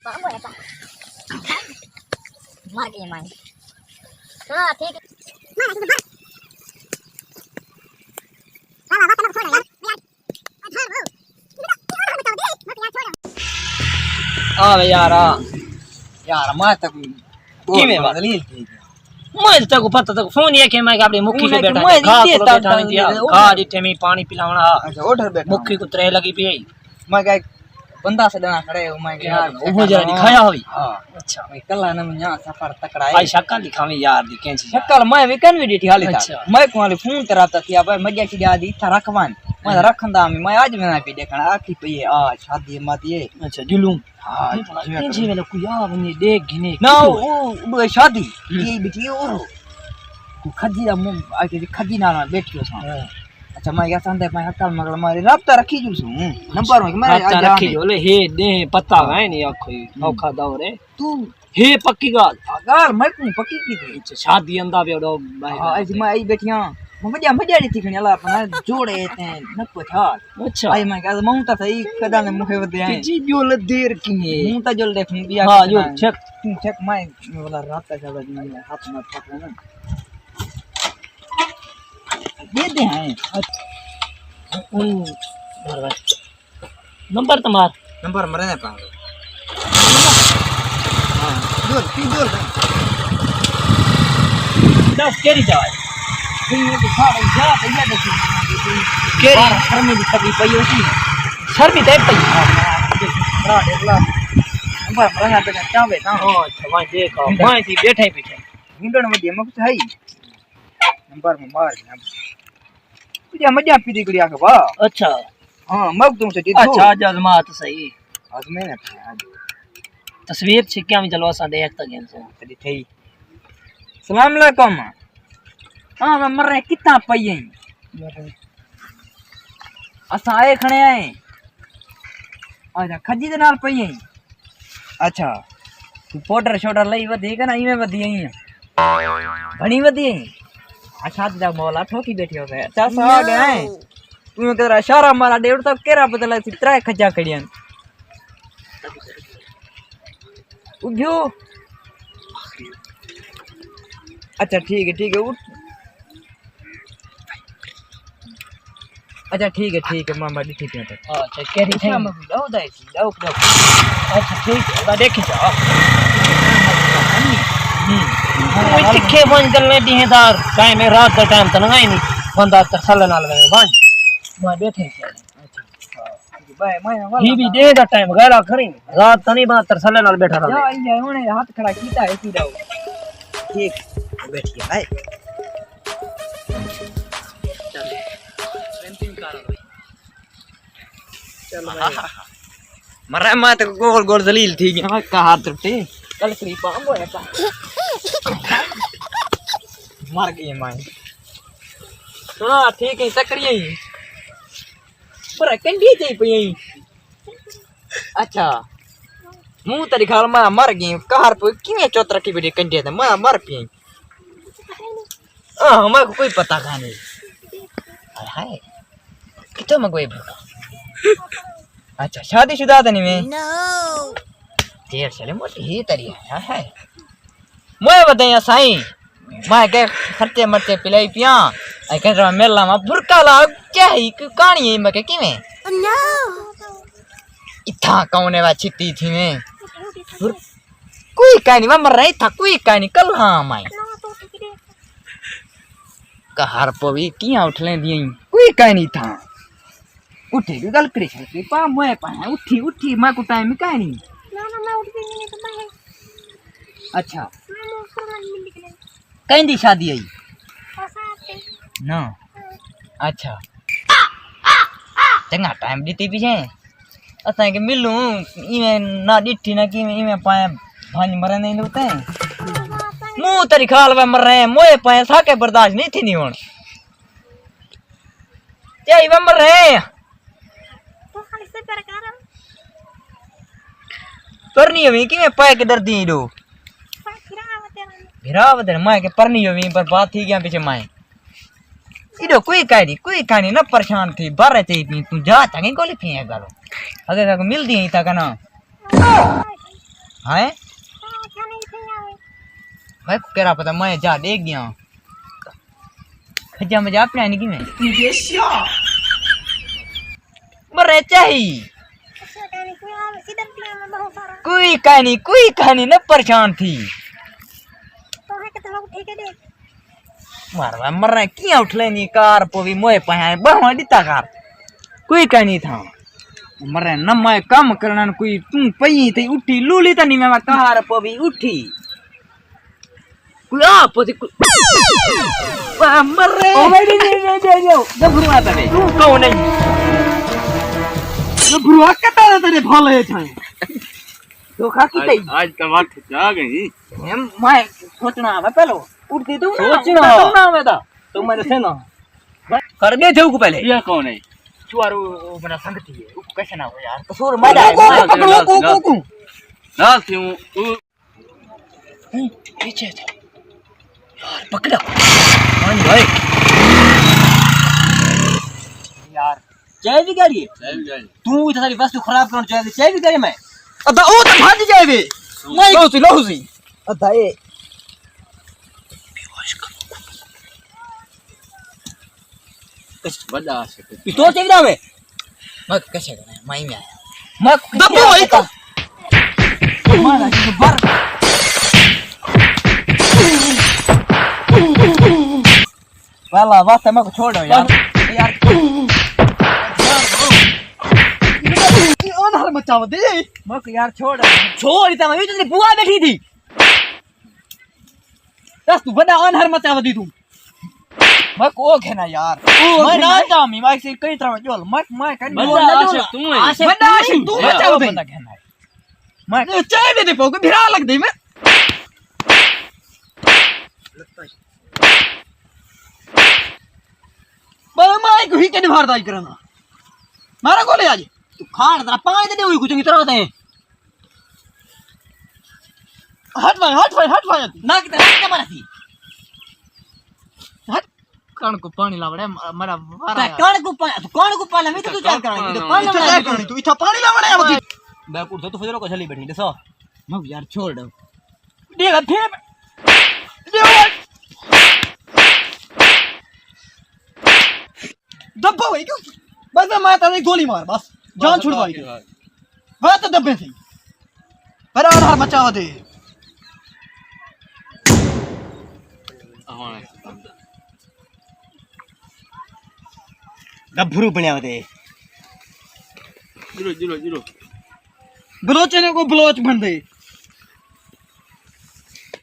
बाबू है मार के मार हां ठीक आ यार यार मैं तक की में बदली थी मैं तक पता तक फोन ये के मैं अपने मुखी के बैठा खा को बैठा नहीं दिया खा जिथे में पानी पिलावना अच्छा ओठर बैठा मुखी को त्रे लगी पई मैं क्या बंदा से देना खड़े मैं यार वो जरा दिखाया होई हां अच्छा मैं कल ना मैं यहां सफर तकड़ा आई शक्ल दिखावे यार दी कैंची शक्ल मैं भी कन वीडियो हाली था मैं को वाले फोन कराता थी भाई मजा की आदि था रखवान मैं रखंदा मैं आज में पे देखना आखी पई आ शादी मत ये अच्छा जुलूम हां कैंची वाला को यार ने देख गिने ना वो शादी ये बिटी और खजी आके खजी ना बैठियो सा अच्छा मैं क्या संदे मैं हकल मगल मारी राब्ता रखी जू सु नंबर में मैं राब्ता रखी जो ले हे दे पता है नहीं आखो औखा दौर है तू हे पक्की गाल मैं को पक्की की थी शादी अंदा बेडो हां ऐसी मैं आई बैठिया मजा दी थी खणी अला अपना जोड़े ते नको था अच्छा आई मैं कहा मऊ ता सही कदा ने मुखे वदे आई जी जो ल देर की मऊ ता जो देख बिया हां जो चेक मैं वाला राब्ता चला हाथ में पकड़ना दे हैं नंबर तुम्हार नंबर मरे ने पाओ हां दूर दस केरी जाए ये तो खा जा भैया देखी केरी सर में भी कभी पई होती सर भी दे पई बड़ा देखला नंबर मरे ना पे चावे ना ओ अच्छा मैं देखो मैं थी बैठे हिंडण में दे मक है नंबर में मार तुझे मजा पी दी गुड़िया के बा अच्छा हां मग तुमसे दीदो अच्छा जजमात सही आज मैंने आज तस्वीर छिक्या में चलो सा देख तक गेन से तड़ी थई सलाम अलैकुम हां मैं मर रहे कितना पई असा आए खणे आए अच्छा खजी दे नाल पई अच्छा तू पाउडर शोडर लई वधी के ना इमे वधी आई घणी वधी अच्छा दा मौला ठोकी बैठी हो गया अच्छा सा गए तू करा इशारा मारा डेढ़ तक केरा बदला थी त्रै खजा कड़ियन उठो अच्छा ठीक है उठ अच्छा ठीक है मामा दिखी थी तो अच्छा केरी थे दो अच्छा ठीक है देखी जा कोई तिखे बन गलने दीदार टाइम में रात का टाइम तो नहीं बंदा तरसल नाल में बन मैं बैठे अच्छा भाई मैं ही भी दे दा टाइम गैला खरी रात तनी बात तरसल नाल बैठा रहा या होने हाथ खड़ा कीता है सीधा ठीक बैठिए भाई चल पेंटिंग कर भाई चल भाई मरे मैं तो गोल जलील थी का हाथ टूटे कल करी पाम होया का मार गई मां सुना ठीक है सकरिए पर कंडी जाई पई अच्छा मुंह तरी खाल मैं मर गई कार पे किने चोत रखी बेटी कंडी ते मैं मर पई हमें कोई पता का नहीं हाय कितो में कोई भूखा अच्छा शादीशुदा था नहीं मैं देर चले मोटी ही तरी है मैं बताया साईं मैं के खर्चे मरते पिलाई पिया आई कह रहा मेला में बुरका ला क्या ही कहानी है मैं के की में नो इथा कौन है वा छिती थी मैं कोई कहानी में मर रही था कोई कहानी कल हां मैं कहर पवी किया उठले दी कोई कहानी था उठी गल करी छे पा मैं पा उठी मैं को टाइम में कहानी ना मैं उठ गई नहीं तो मैं अच्छा कहीं दी शादी आई ना अच्छा चंगा टाइम दीती भी है असा के मिलू इमे ना डिठी ना कि इमे पाए भांज मरे नहीं होते मुंह तरी खाल वे मर रहे मोए पाए साके बर्दाश्त नहीं थी नहीं होन क्या इवे मर रहे तो खाली से प्यार कर पर नहीं हुई कि मैं पाए के दर्दी दो गिरावत है मैं के पर नहीं हुई पर बात थी गया पीछे मैं इधो कोई कहानी ना परेशान थी बारह थी तू जा तंगे गोली पी है गालो अगर मिल दी था ना हैं मैं को केरा पता मैं जा देख गया खजा में जा अपने नहीं में मरे चाहिए कोई कहानी न परेशान थी मारवा मर रहे क्या उठ लेनी कार पोवी मोए पहाए बढ़वा दिता कार कोई कहानी था मर रहे न मैं काम करना कोई तू पई थी उठी लूली तो नहीं मैं कार पोवी उठी कोई आ पोती मर रहे ओ भाई दे गबरू आता रे तू कौन है गबरू आकता तेरे भले छाए तो खाकी तई आज तो बात जा गई एम मैं सोचना है पहले उठती तू सोचना ना में था तो मैंने से ना कर दे थे को पहले ये कौन है चुआरो मेरा संगति है वो कैसे ना हो यार कसूर मैं को ना क्यों तू पीछे था यार पकड़ा मान भाई यार चाय भी गाड़ी है चल तू इतना सारी वस्तु खराब करना चाहे चाय भी गाड़ी मैं अदा ओ तो भाग जाए बे मैं लो सी अदा ए बड़ा से तो चाय ना में मैं कैसे करना मैं में आया मैं दबो भाई का मारा कि बर वाला वास्ते मैं को छोड़ दो यार ओनर मचाव दे मैं यार छोड़ इतना मैं तेरी बुआ बैठी थी दस तू बड़ा ओनर मचाव दी तू मैं को है ना यार मैं ना जामी मैं से कई तरह जोल मैं कर तू है बड़ा आशिक तू मचाव दे मैं चाय दे पो को भिरा लग दे मैं बड़ा मैं को ही के निभारदाई करना मारा गोले आज तू खान तेरा पानी दे हुई कुछ की तरह दे हट भाई ना कि तेरा मारा थी हट कण को पानी लावड़े मारा वारा कौन को पाला मैं तो तू क्या करना तो पानी तू इथा पानी लावड़े अब बैकुर तो फजरो को चली बैठी देखो मैं यार छोड़ दो देख फिर दब्बा भाई क्यों बस मैं मारता नहीं गोली मार बस जान छुड़वाई बात तो दब्बे थी पर आधार मचावा दे गभरू बनावा दे जीरो बलोच ने को बलोच बन दे